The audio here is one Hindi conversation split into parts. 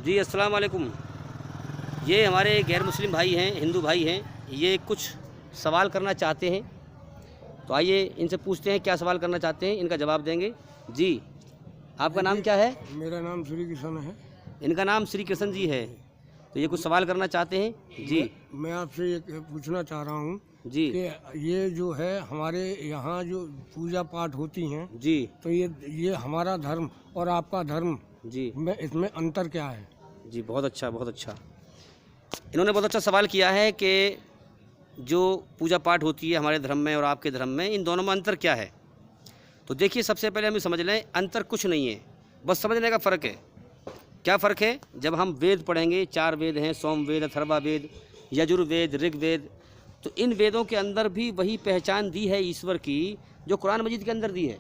जी अस्सलाम वालेकुम। ये हमारे गैर मुस्लिम भाई हैं, हिंदू भाई हैं, ये कुछ सवाल करना चाहते हैं, तो आइए इनसे पूछते हैं क्या सवाल करना चाहते हैं, इनका जवाब देंगे। जी आपका नाम क्या है? मेरा नाम श्री कृष्ण है। इनका नाम श्री कृष्ण जी है, तो ये कुछ सवाल करना चाहते हैं। जी मैं आपसे ये पूछना चाह रहा हूँ जी कि ये जो है हमारे यहाँ जो पूजा पाठ होती हैं, जी तो ये हमारा धर्म और आपका धर्म जी में इसमें अंतर क्या है? जी बहुत अच्छा, बहुत अच्छा। इन्होंने बहुत अच्छा सवाल किया है कि जो पूजा पाठ होती है हमारे धर्म में और आपके धर्म में, इन दोनों में अंतर क्या है। तो देखिए, सबसे पहले हम ये समझ लें, अंतर कुछ नहीं है, बस समझने का फ़र्क है। क्या फ़र्क है? जब हम वेद पढ़ेंगे, 4 वेद हैं, सोमवेद, अथर्ववेद, यजुर्वेद, ऋग्वेद, तो इन वेदों के अंदर भी वही पहचान दी है ईश्वर की जो कुरान मजीद के अंदर दी है।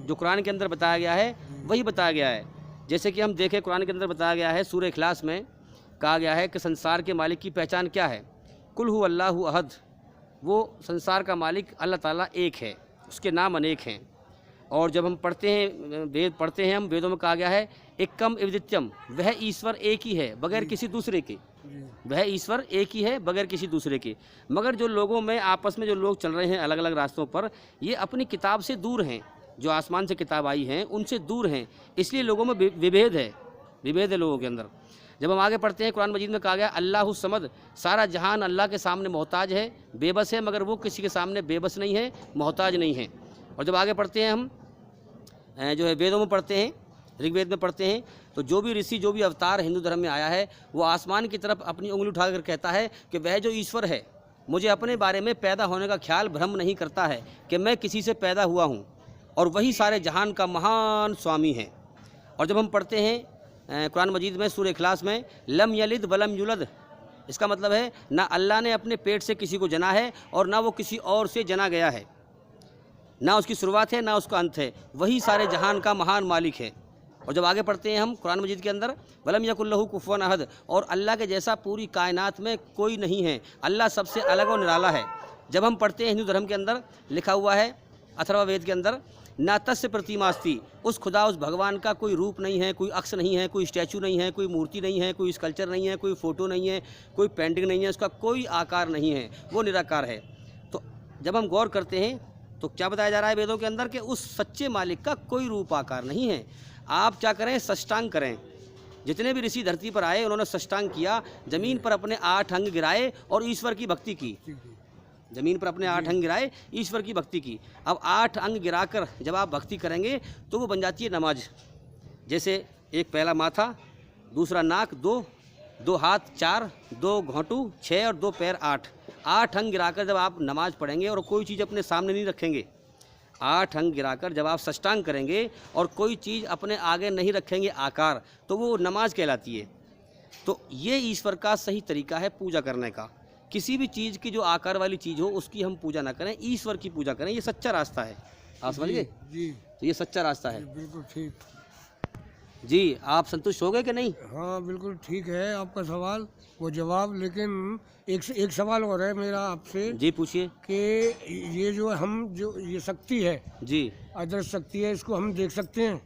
जो कुरान के अंदर बताया गया है वही बताया गया है। जैसे कि हम देखें, कुरान के अंदर बताया गया है, सूरह इखलास में कहा गया है कि संसार के मालिक की पहचान क्या है। कुल हु अल्लाहु अहद, वो संसार का मालिक अल्लाह ताला एक है, उसके नाम अनेक हैं। और जब हम पढ़ते हैं, वेद पढ़ते हैं हम, वेदों में कहा गया है एकम अद्वितीयम, वह ईश्वर एक ही है बगैर किसी दूसरे के। वह ईश्वर एक ही है बगैर किसी दूसरे के। मगर जो लोगों में आपस में जो लोग चल रहे हैं अलग अलग रास्तों पर, ये अपनी किताब से दूर हैं, जो आसमान से किताब आई हैं उनसे दूर हैं, इसलिए लोगों में विभेद है लोगों के अंदर। जब हम आगे पढ़ते हैं, कुरान मजीद में कहा गया अल्लाहु समद, सारा जहान अल्लाह के सामने मोहताज है, बेबस है, मगर वो किसी के सामने बेबस नहीं है, मोहताज नहीं है। और जब आगे पढ़ते हैं हम, जो है वेदों में पढ़ते हैं, ऋग्वेद में पढ़ते हैं, तो जो भी ऋषि, जो भी अवतार हिंदू धर्म में आया है, वो आसमान की तरफ अपनी उंगली उठाकर कहता है कि वह जो ईश्वर है मुझे अपने बारे में पैदा होने का ख्याल भ्रम नहीं करता है कि मैं किसी से पैदा हुआ हूँ, और वही सारे जहान का महान स्वामी है। और जब हम पढ़ते हैं कुरान मजीद में सूरह इखलास में, लम यलिद वलम युलद, इसका मतलब है ना अल्लाह ने अपने पेट से किसी को जना है और ना वो किसी और से जना गया है, ना उसकी शुरुआत है ना उसका अंत है, वही सारे जहान का महान मालिक है। और जब आगे पढ़ते हैं हम कुरान मजीद के अंदर, वलम यकुल्लहु कुफुवन अहद, और अल्लाह के जैसा पूरी कायनात में कोई नहीं है, अल्लाह सबसे अलग और निराला है। जब हम पढ़ते हैं हिंदू धर्म के अंदर लिखा हुआ है अथर्ववेद के अंदर, ना तस्य प्रतिमास्ति, उस खुदा, उस भगवान का कोई रूप नहीं है, कोई अक्ष नहीं है, कोई स्टैचू नहीं है, कोई मूर्ति नहीं है, कोई स्कल्पचर नहीं है, कोई फ़ोटो नहीं है, कोई पेंटिंग नहीं है, उसका कोई आकार नहीं है, वो निराकार है। तो जब हम गौर करते हैं तो क्या बताया जा रहा है वेदों के अंदर कि उस सच्चे मालिक का कोई रूप आकार नहीं है। आप क्या करें? सष्टांग करें। जितने भी ऋषि धरती पर आए उन्होंने सष्टांग किया, ज़मीन पर अपने 8 अंग गिराए और ईश्वर की भक्ति की। ज़मीन पर अपने 8 अंग गिराए, ईश्वर की भक्ति की। अब 8 अंग गिराकर जब आप भक्ति करेंगे तो वो बन जाती है नमाज। जैसे एक पहला माथा, दूसरा नाक, 2 हाथ, 4, 2 घोंटू, 6 और 2 पैर, 8 अंग गिराकर जब आप नमाज पढ़ेंगे और कोई चीज़ अपने सामने नहीं रखेंगे, 8 अंग गिराकर जब आप सष्टांग करेंगे और कोई चीज़ अपने आगे नहीं रखेंगे आकार, तो वो नमाज कहलाती है। तो ये ईश्वर का सही तरीका है पूजा करने का। किसी भी चीज़ की जो आकार वाली चीज़ हो उसकी हम पूजा ना करें, ईश्वर की पूजा करें। ये सच्चा रास्ता है, आप समझ गए? जी, तो ये सच्चा रास्ता है। बिल्कुल ठीक। जी आप संतुष्ट हो गए कि नहीं? हाँ बिल्कुल ठीक है आपका सवाल, वो जवाब। लेकिन एक सवाल और है मेरा आपसे जी पूछिए। कि ये जो ये शक्ति है, जी अदृश्य शक्ति है, इसको हम देख सकते हैं?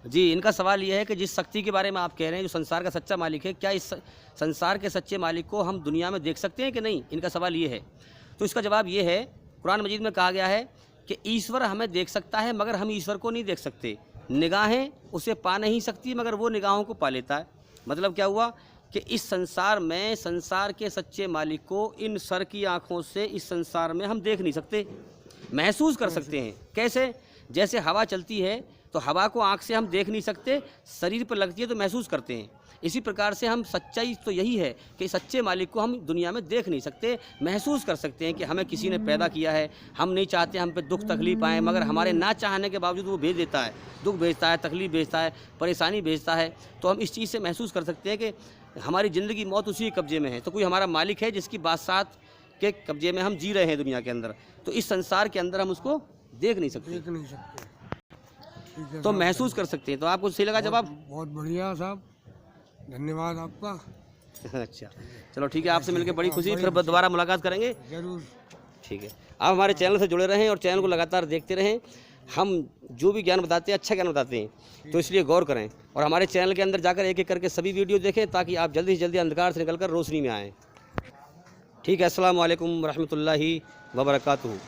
जी, इनका सवाल ये है कि जिस शक्ति के बारे में आप कह रहे हैं, जो संसार का सच्चा मालिक है, क्या इस संसार के सच्चे मालिक को हम दुनिया में देख सकते हैं कि नहीं? इनका सवाल ये है। तो इसका जवाब ये है, कुरान मजीद में कहा गया है कि ईश्वर हमें देख सकता है मगर हम ईश्वर को नहीं देख सकते। निगाहें उसे पा नहीं सकती मगर वो निगाहों को पा लेता है। मतलब क्या हुआ कि इस संसार में, संसार के सच्चे मालिक को इन सर की आँखों से इस संसार में हम देख नहीं सकते, महसूस कर सकते हैं। कैसे? जैसे हवा चलती है तो हवा को आँख से हम देख नहीं सकते, शरीर पर लगती है तो महसूस करते हैं। इसी प्रकार से हम, सच्चाई तो यही है कि सच्चे मालिक को हम दुनिया में देख नहीं सकते, महसूस कर सकते हैं कि हमें किसी ने पैदा किया है, हम नहीं चाहते हम पे दुख तकलीफ आए, मगर हमारे ना चाहने के बावजूद वो भेज देता है, दुख भेजता है, तकलीफ भेजता है, परेशानी भेजता है। तो हम इस चीज़ से महसूस कर सकते हैं कि हमारी ज़िंदगी मौत उसी के कब्जे में है। तो कोई हमारा मालिक है जिसकी बादशाहत के कब्जे में हम जी रहे हैं दुनिया के अंदर, तो इस संसार के अंदर हम उसको देख नहीं सकते, ठीक है, तो महसूस कर सकते हैं। तो आपको सही लगा जवाब? बहुत बढ़िया साहब, धन्यवाद आपका। अच्छा चलो ठीक है, आपसे मिलकर बड़ी खुशी, फिर दोबारा मुलाकात करेंगे। जरूर। ठीक है, आप हमारे चैनल से जुड़े रहें और चैनल को लगातार देखते रहें। हम जो भी ज्ञान बताते हैं अच्छा ज्ञान बताते हैं, तो इसलिए गौर करें और हमारे चैनल के अंदर जाकर एक एक करके सभी वीडियो देखें ताकि आप जल्दी से जल्दी अंधकार से निकलकर रोशनी में आएँ। ठीक है, अस्सलाम वालेकुम रहमतुल्लाहि व बरकातुहू।